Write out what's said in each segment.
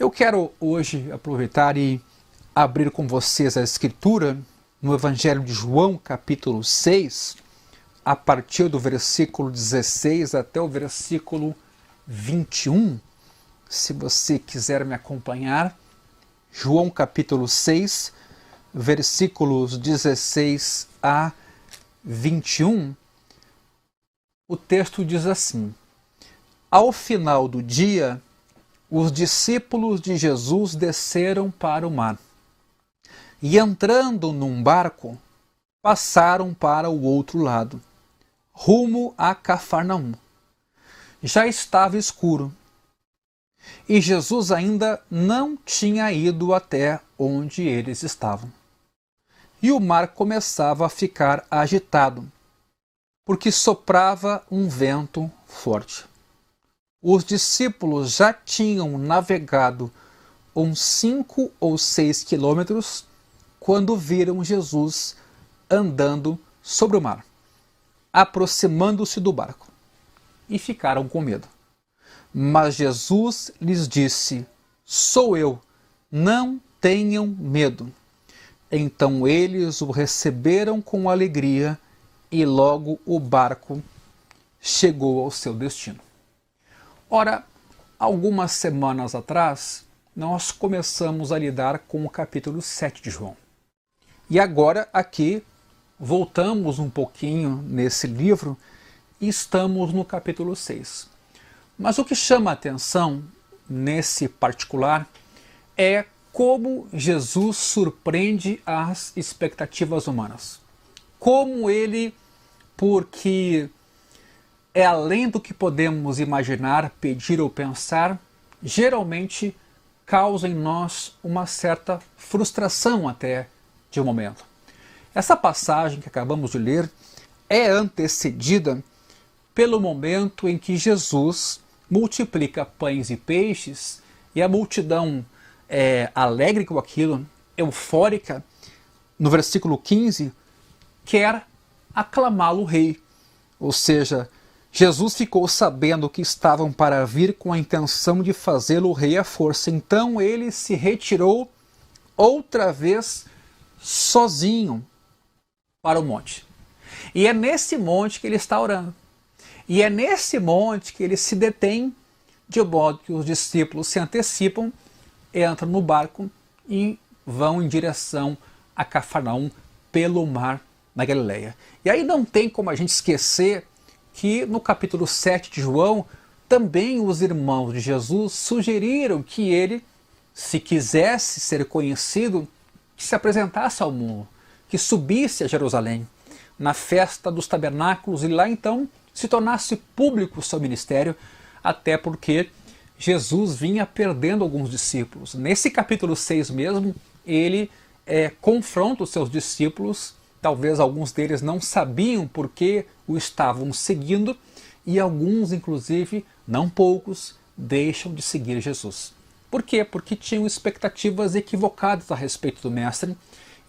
Eu quero hoje aproveitar e abrir com vocês a Escritura no Evangelho de João, capítulo 6, a partir do versículo 16 até o versículo 21. Se você quiser me acompanhar, João capítulo 6, versículos 16 a 21, o texto diz assim: Ao final do dia, os discípulos de Jesus desceram para o mar e, entrando num barco, passaram para o outro lado, rumo a Cafarnaum. Já estava escuro e Jesus ainda não tinha ido até onde eles estavam. E o mar começava a ficar agitado, porque soprava um vento forte. Os discípulos já tinham navegado uns 5 ou 6 quilômetros quando viram Jesus andando sobre o mar, aproximando-se do barco, e ficaram com medo. Mas Jesus lhes disse: Sou eu, não tenham medo. Então eles o receberam com alegria e logo o barco chegou ao seu destino. Ora, algumas semanas atrás, nós começamos a lidar com o capítulo 7 de João. E agora aqui voltamos um pouquinho nesse livro e estamos no capítulo 6. Mas o que chama a atenção nesse particular é como Jesus surpreende as expectativas humanas. Como ele, porque é além do que podemos imaginar, pedir ou pensar, geralmente causa em nós uma certa frustração até de um momento. Essa passagem que acabamos de ler é antecedida pelo momento em que Jesus multiplica pães e peixes e a multidão é alegre com aquilo, eufórica, no versículo 15, quer aclamá-lo rei. Ou seja, Jesus ficou sabendo que estavam para vir com a intenção de fazê-lo rei à força. Então ele se retirou outra vez sozinho para o monte. E é nesse monte que ele está orando. E é nesse monte que ele se detém, de modo que os discípulos se antecipam, entram no barco e vão em direção a Cafarnaum pelo mar na Galileia. E aí não tem como a gente esquecer que no capítulo 7 de João, também os irmãos de Jesus sugeriram que ele, se quisesse ser conhecido, que se apresentasse ao mundo, que subisse a Jerusalém, na festa dos tabernáculos, e lá então se tornasse público o seu ministério, até porque Jesus vinha perdendo alguns discípulos. Nesse capítulo 6 mesmo, ele confronta os seus discípulos. Talvez alguns deles não sabiam por que o estavam seguindo, e alguns, inclusive, não poucos, deixam de seguir Jesus. Por quê? Porque tinham expectativas equivocadas a respeito do Mestre,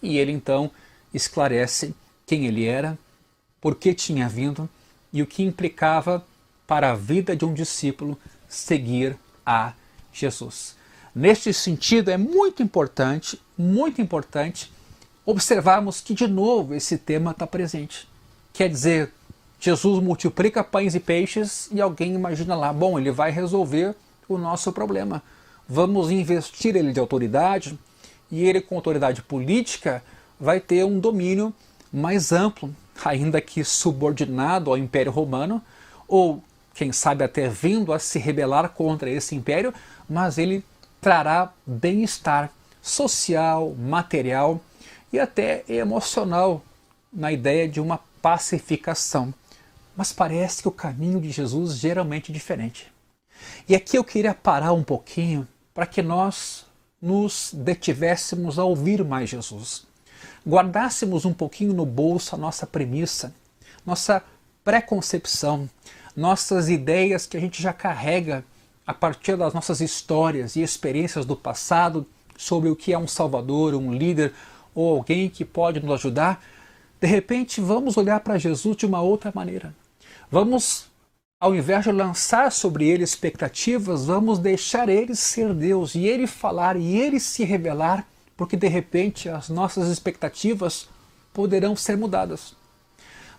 e ele então esclarece quem ele era, por que tinha vindo e o que implicava para a vida de um discípulo seguir a Jesus. Neste sentido, é muito importante observarmos que, de novo, esse tema está presente. Quer dizer, Jesus multiplica pães e peixes e alguém imagina lá, bom, ele vai resolver o nosso problema. Vamos investir ele de autoridade e ele, com autoridade política, vai ter um domínio mais amplo, ainda que subordinado ao Império Romano, ou, quem sabe, até vindo a se rebelar contra esse império, mas ele trará bem-estar social, material e até emocional na ideia de uma pacificação. Mas parece que o caminho de Jesus geralmente é diferente. E aqui eu queria parar um pouquinho para que nós nos detivéssemos a ouvir mais Jesus. Guardássemos um pouquinho no bolso a nossa premissa, nossa preconcepção, nossas ideias que a gente já carrega a partir das nossas histórias e experiências do passado sobre o que é um salvador, um líder ou alguém que pode nos ajudar. De repente vamos olhar para Jesus de uma outra maneira. Vamos ao invés de lançar sobre ele expectativas, vamos deixar ele ser Deus e ele falar e ele se revelar, porque de repente as nossas expectativas poderão ser mudadas.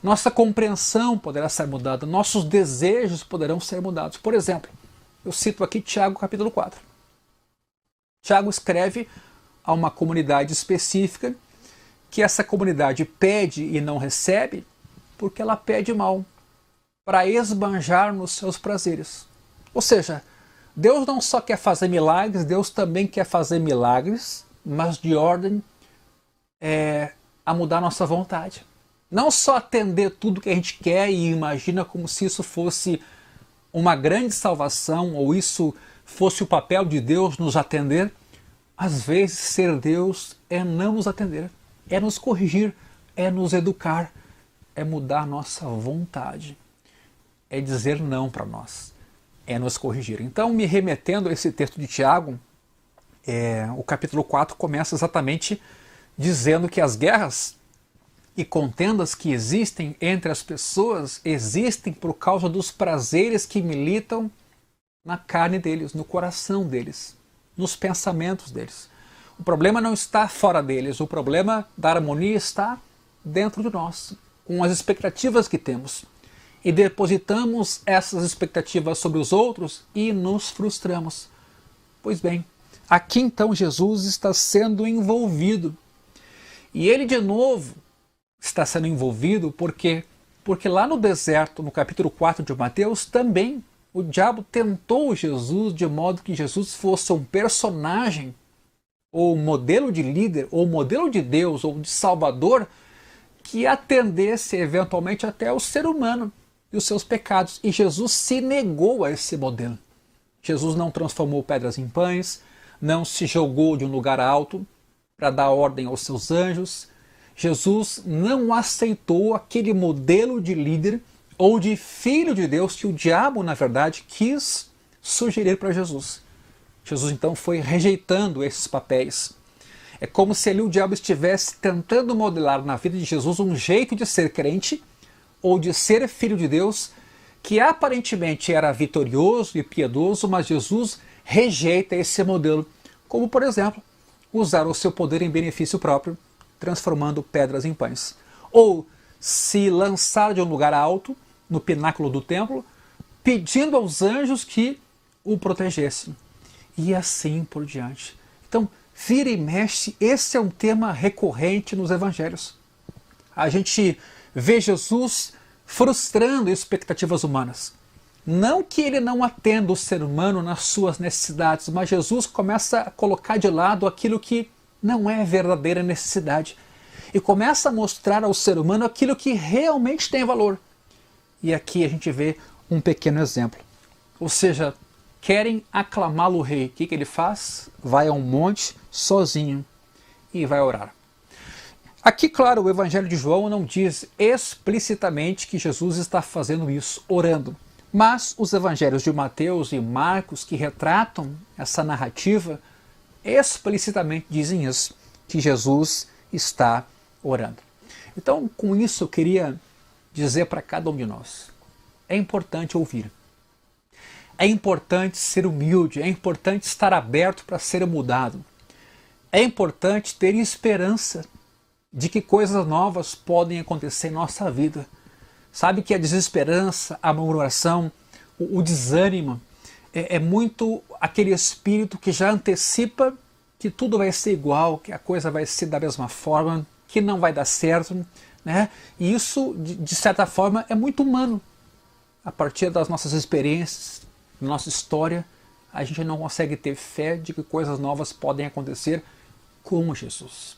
Nossa compreensão poderá ser mudada, nossos desejos poderão ser mudados. Por exemplo, eu cito aqui Tiago capítulo 4. Tiago escreve a uma comunidade específica que essa comunidade pede e não recebe porque ela pede mal, para esbanjar nos seus prazeres. Ou seja, Deus não só quer fazer milagres, Deus também quer fazer milagres, mas de ordem a mudar nossa vontade. Não só atender tudo que a gente quer e imagina como se isso fosse uma grande salvação ou isso fosse o papel de Deus nos atender. Às vezes ser Deus é não nos atender, é nos corrigir, é nos educar, é mudar nossa vontade, é dizer não para nós, é nos corrigir. Então, me remetendo a esse texto de Tiago, o capítulo 4 começa exatamente dizendo que as guerras e contendas que existem entre as pessoas existem por causa dos prazeres que militam na carne deles, no coração deles, nos pensamentos deles. O problema não está fora deles, o problema da harmonia está dentro de nós, com as expectativas que temos. E depositamos essas expectativas sobre os outros e nos frustramos. Pois bem, aqui então Jesus está sendo envolvido. E ele de novo está sendo envolvido porque lá no deserto, no capítulo 4 de Mateus, também o diabo tentou Jesus de modo que Jesus fosse um personagem, ou modelo de líder, ou modelo de Deus, ou de Salvador, que atendesse eventualmente até o ser humano e os seus pecados. E Jesus se negou a esse modelo. Jesus não transformou pedras em pães, não se jogou de um lugar alto para dar ordem aos seus anjos. Jesus não aceitou aquele modelo de líder ou de filho de Deus que o diabo, na verdade, quis sugerir para Jesus. Jesus então foi rejeitando esses papéis. É como se ali o diabo estivesse tentando modelar na vida de Jesus um jeito de ser crente ou de ser filho de Deus que aparentemente era vitorioso e piedoso, mas Jesus rejeita esse modelo, como por exemplo, usar o seu poder em benefício próprio, transformando pedras em pães. Ou se lançar de um lugar alto, no pináculo do templo, pedindo aos anjos que o protegessem. E assim por diante. Então, vira e mexe, esse é um tema recorrente nos evangelhos. A gente vê Jesus frustrando expectativas humanas. Não que ele não atenda o ser humano nas suas necessidades, mas Jesus começa a colocar de lado aquilo que não é verdadeira necessidade. E começa a mostrar ao ser humano aquilo que realmente tem valor. E aqui a gente vê um pequeno exemplo. Ou seja, querem aclamá-lo rei. O que ele faz? Vai a um monte sozinho e vai orar. Aqui, claro, o Evangelho de João não diz explicitamente que Jesus está fazendo isso, orando. Mas os evangelhos de Mateus e Marcos, que retratam essa narrativa, explicitamente dizem isso, que Jesus está orando. Então, com isso, eu queria dizer para cada um de nós, é importante ouvir. É importante ser humilde, é importante estar aberto para ser mudado. É importante ter esperança de que coisas novas podem acontecer em nossa vida. Sabe que a desesperança, a murmuração, o desânimo é muito aquele espírito que já antecipa que tudo vai ser igual, que a coisa vai ser da mesma forma, que não vai dar certo, né? E isso, de certa forma, é muito humano. A partir das nossas experiências, da nossa história, a gente não consegue ter fé de que coisas novas podem acontecer com Jesus.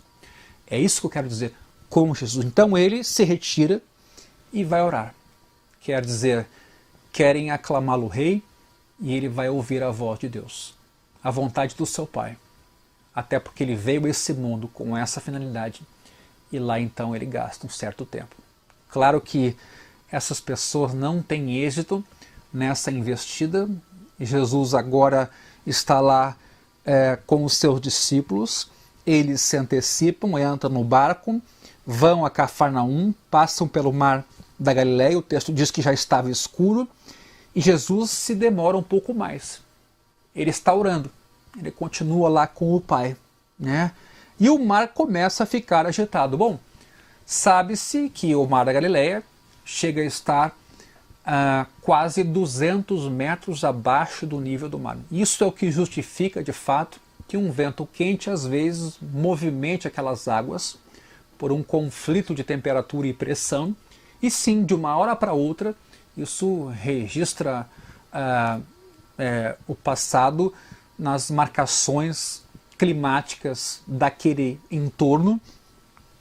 É isso que eu quero dizer, com Jesus. Então ele se retira e vai orar. Quer dizer, querem aclamá-lo rei e ele vai ouvir a voz de Deus, a vontade do seu Pai. Até porque ele veio a esse mundo com essa finalidade e lá então ele gasta um certo tempo. Claro que essas pessoas não têm êxito nessa investida. Jesus agora está lá com os seus discípulos, eles se antecipam, entram no barco, vão a Cafarnaum, passam pelo mar da Galileia, o texto diz que já estava escuro, E Jesus se demora um pouco mais. Ele está orando, ele continua lá com o Pai, né? E o mar começa a ficar agitado. Bom, sabe-se que o mar da Galileia chega a estar quase 200 metros abaixo do nível do mar. Isso é o que justifica, de fato, que um vento quente às vezes movimente aquelas águas por um conflito de temperatura e pressão, e sim, de uma hora para outra, isso registra o passado nas marcações climáticas daquele entorno.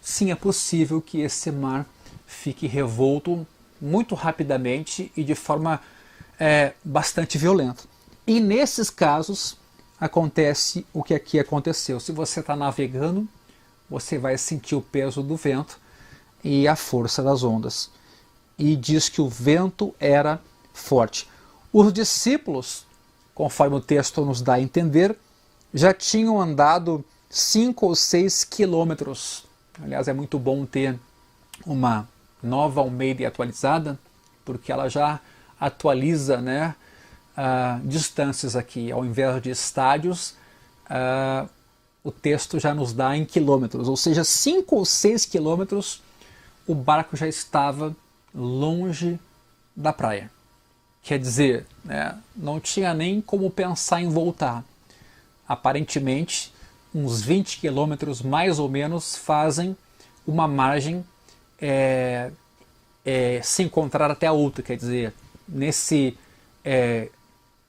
Sim, é possível que esse mar fique revolto muito rapidamente e de forma bastante violenta. E nesses casos acontece o que aqui aconteceu. Se você está navegando, você vai sentir o peso do vento e a força das ondas. E diz que o vento era forte. Os discípulos, conforme o texto nos dá a entender, já tinham andado 5 ou 6 quilômetros. Aliás, é muito bom ter uma nova Almeida atualizada, porque ela já atualiza, né, distâncias aqui. Ao invés de estádios, o texto já nos dá em quilômetros, ou seja, 5 ou 6 quilômetros o barco já estava longe da praia. Quer dizer, né, não tinha nem como pensar em voltar. Aparentemente, uns 20 quilômetros mais ou menos fazem uma margem se encontrar até a outra. Quer dizer, nesse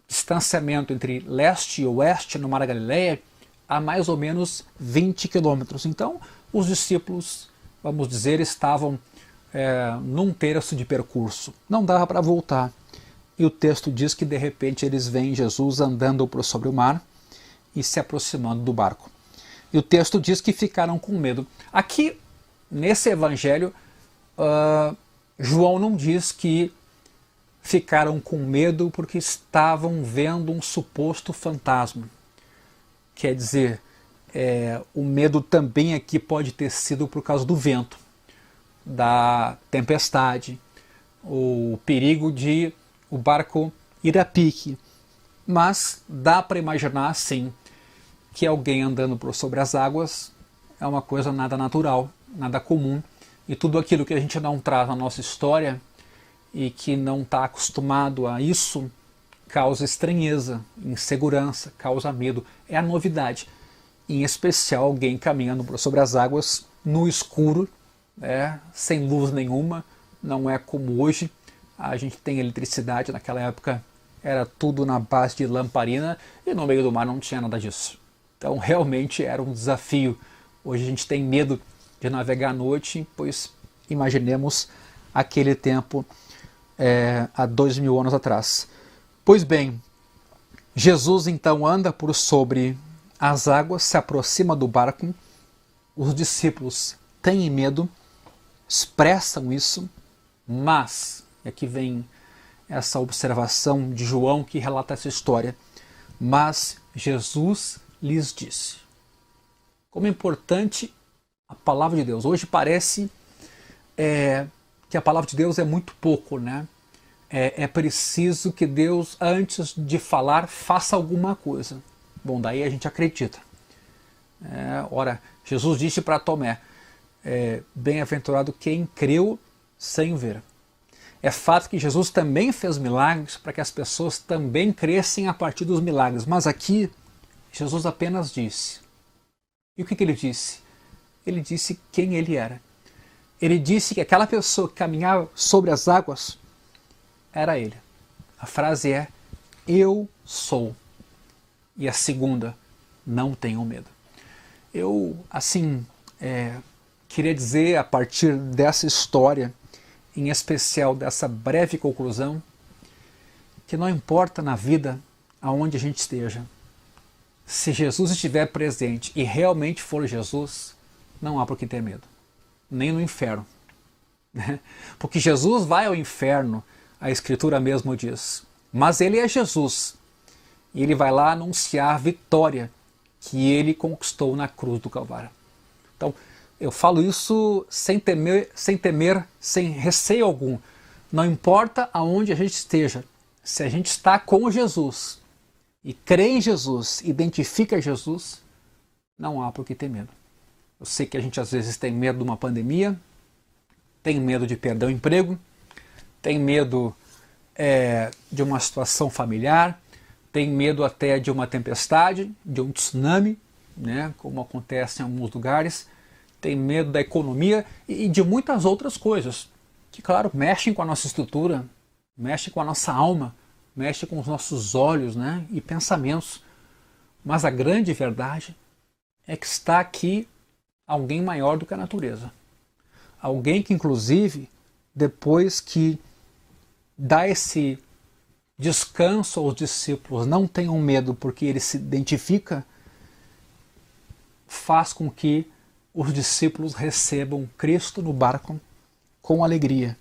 distanciamento entre leste e oeste no Mar da Galileia, há mais ou menos 20 quilômetros. Então, os discípulos, vamos dizer, estavam num terço de percurso. Não dava para voltar. E o texto diz que de repente eles veem Jesus andando por sobre o mar e se aproximando do barco. E o texto diz que ficaram com medo. Aqui, nesse evangelho, João não diz que ficaram com medo porque estavam vendo um suposto fantasma. Quer dizer, o medo também aqui pode ter sido por causa do vento, da tempestade, o perigo de o barco ir a pique. Mas dá para imaginar, sim, que alguém andando por sobre as águas é uma coisa nada natural, nada comum, e tudo aquilo que a gente não traz na nossa história e que não está acostumado a isso causa estranheza, insegurança, causa medo. É a novidade. Em especial alguém caminhando por sobre as águas no escuro, sem luz nenhuma. Não é como hoje. A gente tem eletricidade, naquela época era tudo na base de lamparina e no meio do mar não tinha nada disso. Então realmente era um desafio. Hoje a gente tem medo de navegar à noite, pois imaginemos aquele tempo há 2000 anos atrás. Pois bem, Jesus então anda por sobre as águas, se aproxima do barco, os discípulos têm medo, expressam isso, mas, e aqui vem essa observação de João que relata essa história, mas Jesus lhes disse. Como é importante a palavra de Deus. Hoje parece que a palavra de Deus é muito pouco, né? É preciso que Deus, antes de falar, faça alguma coisa. Bom, daí a gente acredita. Ora, Jesus disse para Tomé, bem-aventurado quem creu sem ver. É fato que Jesus também fez milagres para que as pessoas também crescem a partir dos milagres. Mas aqui, Jesus apenas disse. E o que ele disse? Ele disse quem ele era. Ele disse que aquela pessoa que caminhava sobre as águas era ele. A frase é, eu sou. E a segunda, não tenham medo. Eu, assim, queria dizer a partir dessa história, em especial dessa breve conclusão, que não importa na vida aonde a gente esteja, se Jesus estiver presente e realmente for Jesus, não há por que ter medo, nem no inferno. Porque Jesus vai ao inferno, a Escritura mesmo diz, mas ele é Jesus, e ele vai lá anunciar a vitória que ele conquistou na cruz do Calvário. Então, eu falo isso sem temer, sem receio algum. Não importa aonde a gente esteja, Se a gente está com Jesus e crê em Jesus, identifica Jesus, não há por que ter medo. Eu sei que a gente às vezes tem medo de uma pandemia, tem medo de perder o emprego, tem medo de uma situação familiar, tem medo até de uma tempestade, de um tsunami, né, como acontece em alguns lugares, tem medo da economia e de muitas outras coisas, que claro, mexem com a nossa estrutura, mexem com a nossa alma, mexem com os nossos olhos, né, e pensamentos. Mas a grande verdade é que está aqui alguém maior do que a natureza. Alguém que, inclusive, depois que dá esse descanso aos discípulos, não tenham medo porque ele se identifica, faz com que os discípulos recebam Cristo no barco com alegria.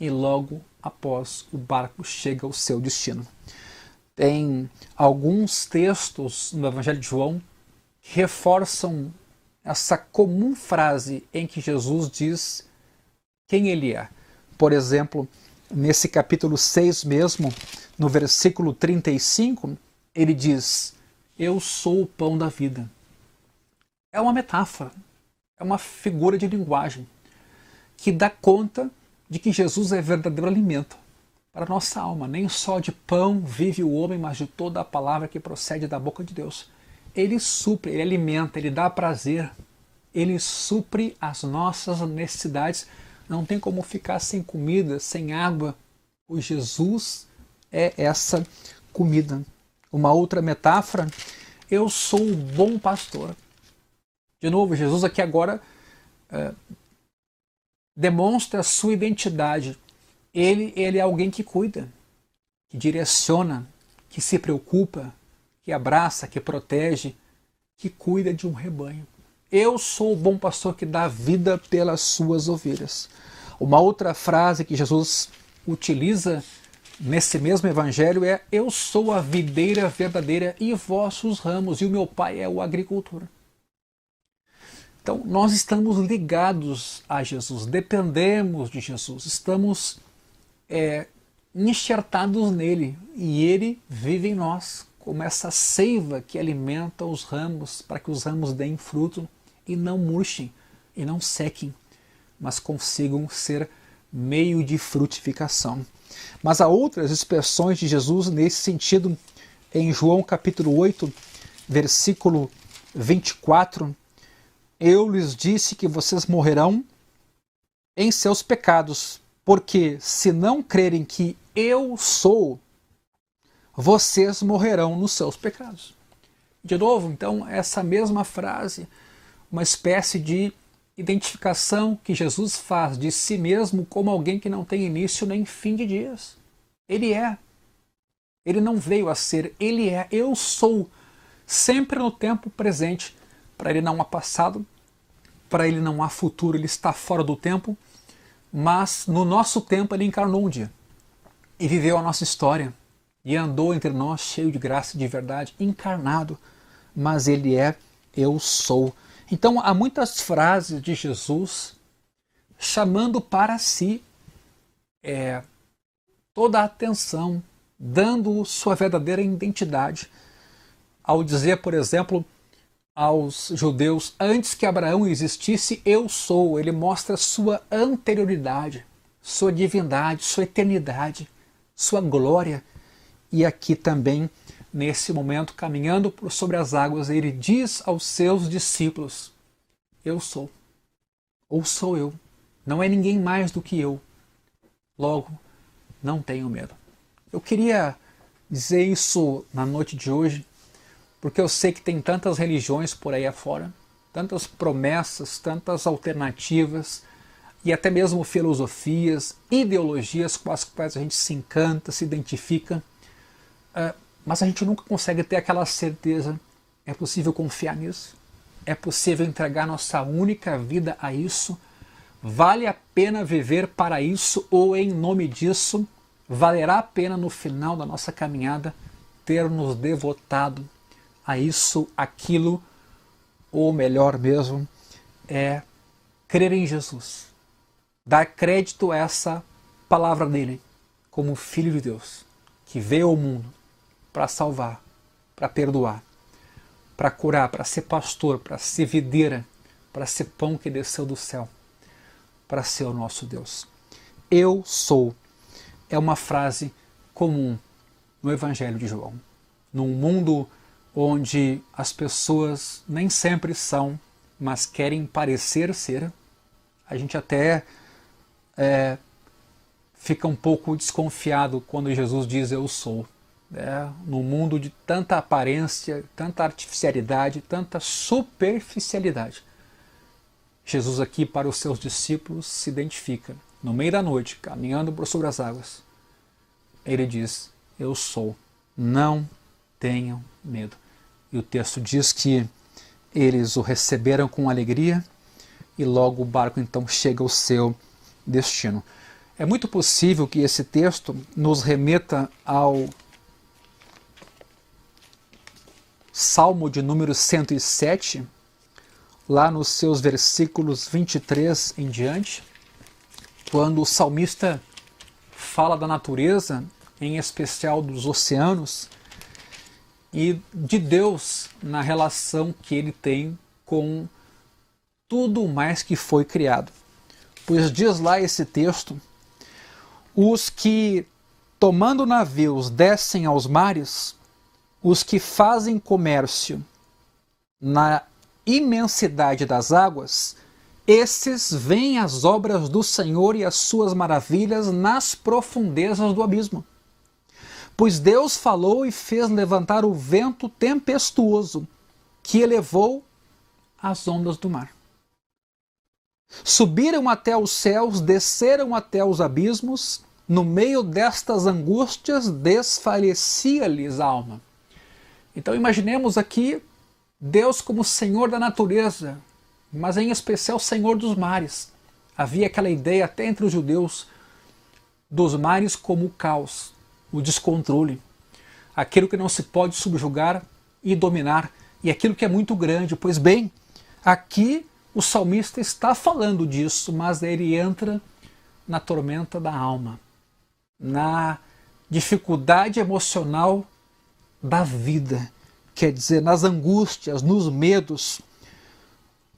E logo após o barco chega ao seu destino. Tem alguns textos no Evangelho de João que reforçam essa comum frase em que Jesus diz quem ele é. Por exemplo, nesse capítulo 6 mesmo, no versículo 35, ele diz: eu sou o pão da vida. É uma metáfora, é uma figura de linguagem que dá conta de que Jesus é verdadeiro alimento para a nossa alma. Nem só de pão vive o homem, mas de toda a palavra que procede da boca de Deus. Ele supre, ele alimenta, ele dá prazer, ele supre as nossas necessidades. Não tem como ficar sem comida, sem água. O Jesus é essa comida. Uma outra metáfora: eu sou o bom pastor. De novo, Jesus aqui agora demonstra a sua identidade. Ele é alguém que cuida, que direciona, que se preocupa, que abraça, que protege, que cuida de um rebanho. Eu sou o bom pastor que dá vida pelas suas ovelhas. Uma outra frase que Jesus utiliza nesse mesmo evangelho é: eu sou a videira verdadeira e vossos ramos, e o meu pai é o agricultor. Então, nós estamos ligados a Jesus, dependemos de Jesus, estamos enxertados nele e ele vive em nós, como essa seiva que alimenta os ramos, para que os ramos deem fruto e não murchem e não sequem, mas consigam ser meio de frutificação. Mas há outras expressões de Jesus nesse sentido. Em João capítulo 8, versículo 24, eu lhes disse que vocês morrerão em seus pecados, porque se não crerem que eu sou, vocês morrerão nos seus pecados. De novo, então, essa mesma frase, uma espécie de identificação que Jesus faz de si mesmo como alguém que não tem início nem fim de dias. Ele é. Ele não veio a ser, ele é. Eu sou. Sempre no tempo presente. Para ele não há passado, para ele não há futuro, ele está fora do tempo, mas no nosso tempo ele encarnou um dia e viveu a nossa história e andou entre nós cheio de graça e de verdade, encarnado, mas ele é eu sou. Então há muitas frases de Jesus chamando para si toda a atenção, dando sua verdadeira identidade, ao dizer, por exemplo, aos judeus: antes que Abraão existisse, eu sou. Ele mostra sua anterioridade, sua divindade, sua eternidade, sua glória. E aqui também, nesse momento, caminhando sobre as águas, ele diz aos seus discípulos: eu sou, ou sou eu, não é ninguém mais do que eu. Logo, não tenho medo. Eu queria dizer isso na noite de hoje, porque eu sei que tem tantas religiões por aí afora, tantas promessas, tantas alternativas, e até mesmo filosofias, ideologias com as quais a gente se encanta, se identifica, mas a gente nunca consegue ter aquela certeza. É possível confiar nisso? É possível entregar nossa única vida a isso? Vale a pena viver para isso, ou em nome disso, valerá a pena no final da nossa caminhada ter nos devotado a isso, aquilo, ou melhor mesmo, é crer em Jesus, dar crédito a essa palavra dele como Filho de Deus, que veio ao mundo para salvar, para perdoar, para curar, para ser pastor, para ser videira, para ser pão que desceu do céu, para ser o nosso Deus. Eu sou é uma frase comum no Evangelho de João. Num mundo onde as pessoas nem sempre são, mas querem parecer ser, a gente até fica um pouco desconfiado quando Jesus diz eu sou. Num mundo de tanta aparência, tanta artificialidade, tanta superficialidade. Jesus aqui para os seus discípulos se identifica. No meio da noite, caminhando por sobre as águas, ele diz, eu sou, não tenham medo. E o texto diz que eles o receberam com alegria e logo o barco então chega ao seu destino. É muito possível que esse texto nos remeta ao Salmo de número 107, lá nos seus versículos 23 em diante, quando o salmista fala da natureza, em especial dos oceanos, e de Deus na relação que ele tem com tudo mais que foi criado. Pois diz lá esse texto, os que, tomando navios, descem aos mares, os que fazem comércio na imensidade das águas, esses veem as obras do Senhor e as suas maravilhas nas profundezas do abismo. Pois Deus falou e fez levantar o vento tempestuoso, que elevou as ondas do mar. Subiram até os céus, desceram até os abismos, no meio destas angústias desfalecia-lhes a alma. Então imaginemos aqui Deus como Senhor da natureza, mas em especial Senhor dos mares. Havia aquela ideia até entre os judeus dos mares como o caos, o descontrole, aquilo que não se pode subjugar e dominar, e aquilo que é muito grande. Pois bem, aqui o salmista está falando disso, mas ele entra na tormenta da alma, na dificuldade emocional da vida, quer dizer, nas angústias, nos medos.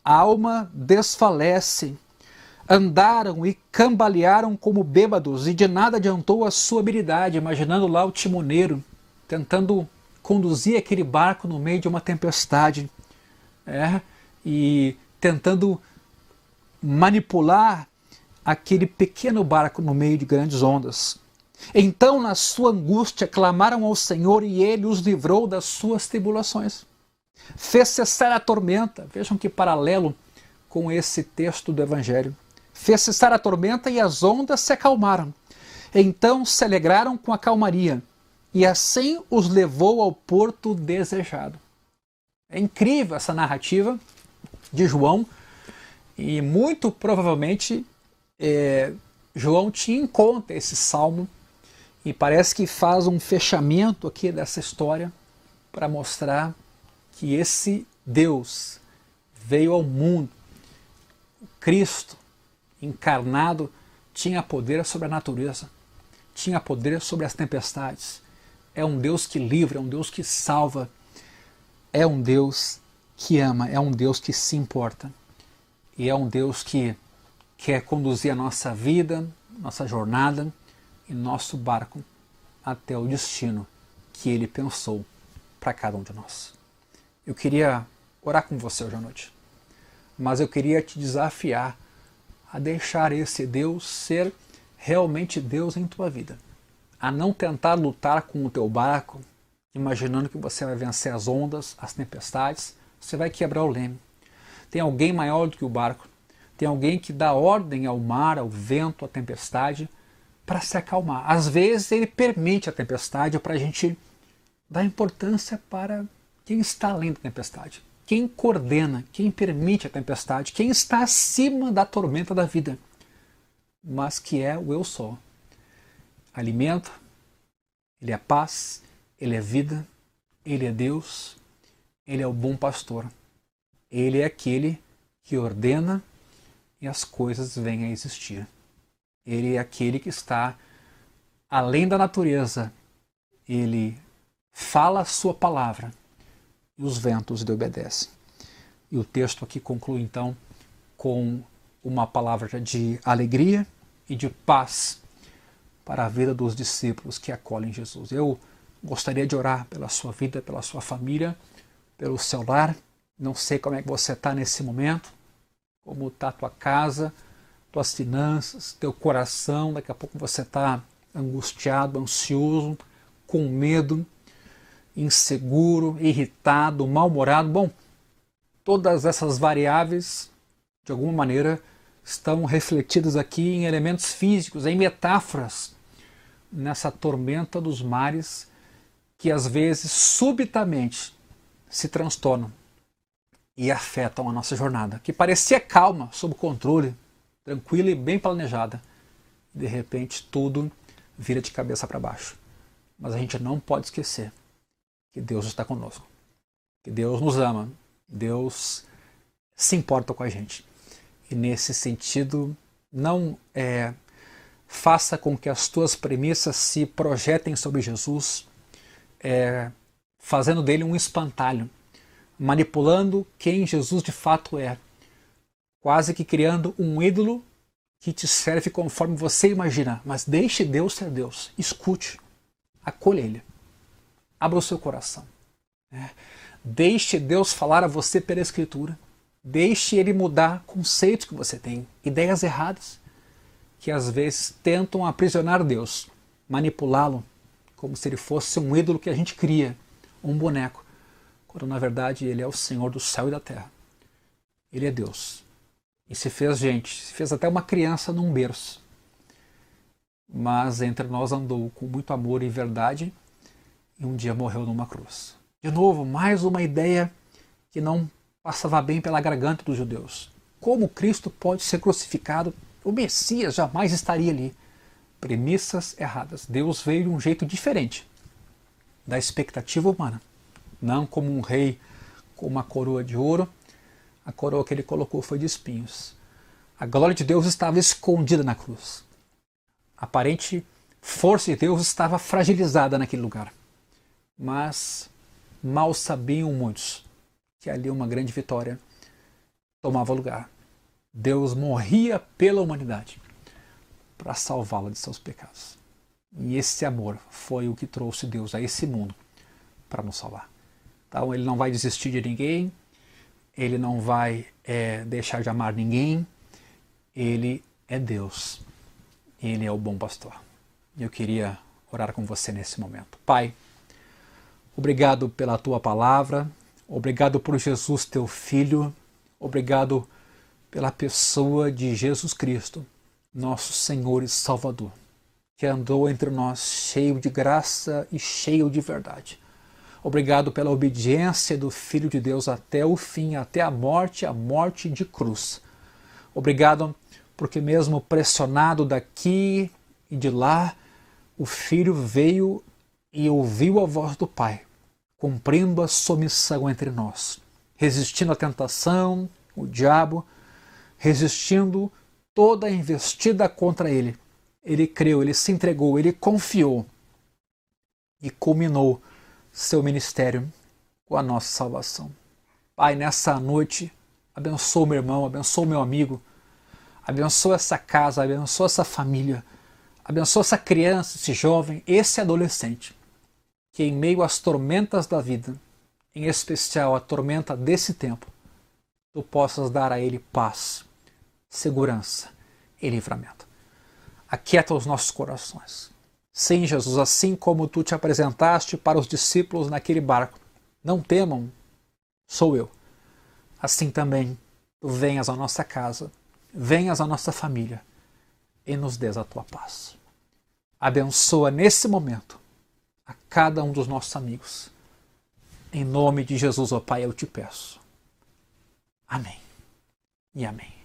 A alma desfalece, andaram e cambalearam como bêbados e de nada adiantou a sua habilidade, imaginando lá o timoneiro tentando conduzir aquele barco no meio de uma tempestade, e tentando manipular aquele pequeno barco no meio de grandes ondas. Então, na sua angústia, clamaram ao Senhor e ele os livrou das suas tribulações. Fez cessar a tormenta. Vejam que paralelo com esse texto do Evangelho. Fez cessar a tormenta e as ondas se acalmaram. Então se alegraram com a calmaria e assim os levou ao porto desejado. É incrível essa narrativa de João e muito provavelmente João tinha em conta esse salmo e parece que faz um fechamento aqui dessa história para mostrar que esse Deus veio ao mundo, o Cristo encarnado tinha poder sobre a natureza, tinha poder sobre as tempestades. É um Deus que livra, é um Deus que salva, é um Deus que ama, é um Deus que se importa e é um Deus que quer conduzir a nossa vida, nossa jornada e nosso barco até o destino que Ele pensou para cada um de nós. Eu queria orar com você hoje à noite, mas eu queria te desafiar a deixar esse Deus ser realmente Deus em tua vida, a não tentar lutar com o teu barco, imaginando que você vai vencer as ondas, as tempestades, você vai quebrar o leme. Tem alguém maior do que o barco, tem alguém que dá ordem ao mar, ao vento, à tempestade, para se acalmar. Às vezes ele permite a tempestade para a gente dar importância para quem está além da tempestade, quem coordena, quem permite a tempestade, quem está acima da tormenta da vida, mas que é o eu sou. Alimento, Ele é paz, Ele é vida, Ele é Deus, Ele é o bom pastor. Ele é aquele que ordena e as coisas vêm a existir. Ele é aquele que está além da natureza ele fala a sua palavra e os ventos lhe obedecem. E o texto aqui conclui então com uma palavra de alegria e de paz para a vida dos discípulos que acolhem Jesus. Eu gostaria de orar pela sua vida, pela sua família, pelo seu lar. Não sei como é que você está nesse momento, como está a tua casa, tuas finanças, teu coração. Daqui a pouco você está angustiado, ansioso, com medo, inseguro, irritado, mal-humorado. Bom, todas essas variáveis, de alguma maneira, estão refletidas aqui em elementos físicos, em metáforas, nessa tormenta dos mares que às vezes subitamente se transtornam e afetam a nossa jornada, que parecia calma, sob controle, tranquila e bem planejada. De repente tudo vira de cabeça para baixo. Mas a gente não pode esquecer que Deus está conosco, que Deus nos ama, Deus se importa com a gente. E nesse sentido, não faça com que as tuas premissas se projetem sobre Jesus, fazendo dele um espantalho, manipulando quem Jesus de fato é, quase que criando um ídolo que te serve conforme você imagina. Mas deixe Deus ser Deus, escute, acolha Ele, abra o seu coração. Deixe Deus falar a você pela Escritura. Deixe Ele mudar conceitos que você tem, ideias erradas, que às vezes tentam aprisionar Deus, manipulá-lo, como se Ele fosse um ídolo que a gente cria, um boneco, quando na verdade Ele é o Senhor do céu e da terra. Ele é Deus. E se fez gente, se fez até uma criança num berço. Mas entre nós andou com muito amor e verdade, e um dia morreu numa cruz. De novo, mais uma ideia que não passava bem pela garganta dos judeus. Como Cristo pode ser crucificado? O Messias jamais estaria ali. Premissas erradas. Deus veio de um jeito diferente da expectativa humana. Não como um rei com uma coroa de ouro. A coroa que ele colocou foi de espinhos. A glória de Deus estava escondida na cruz. A aparente força de Deus estava fragilizada naquele lugar. Mas mal sabiam muitos que ali uma grande vitória tomava lugar. Deus morria pela humanidade para salvá-la de seus pecados. E esse amor foi o que trouxe Deus a esse mundo para nos salvar. Então Ele não vai desistir de ninguém, Ele não vai deixar de amar ninguém. Ele é Deus, Ele é o bom pastor. E eu queria orar com você nesse momento. Pai, obrigado pela Tua palavra, obrigado por Jesus, Teu Filho, obrigado pela pessoa de Jesus Cristo, nosso Senhor e Salvador, que andou entre nós cheio de graça e cheio de verdade. Obrigado pela obediência do Filho de Deus até o fim, até a morte de cruz. Obrigado porque mesmo pressionado daqui e de lá, o Filho veio e ouviu a voz do Pai, cumprindo a sua missão entre nós, resistindo à tentação, o diabo, resistindo toda a investida contra ele. Ele creu, ele se entregou, ele confiou e culminou seu ministério com a nossa salvação. Pai, nessa noite, abençoa meu irmão, abençoa meu amigo, abençoa essa casa, abençoa essa família, abençoa essa criança, esse jovem, esse adolescente, que em meio às tormentas da vida, em especial a tormenta desse tempo, Tu possas dar a ele paz, segurança e livramento. Aquieta os nossos corações. Sim, Jesus, assim como Tu te apresentaste para os discípulos naquele barco, não temam, sou eu. Assim também Tu venhas à nossa casa, venhas à nossa família e nos dês a Tua paz. Abençoa nesse momento a cada um dos nossos amigos. Em nome de Jesus, ó Pai, eu te peço. Amém e amém.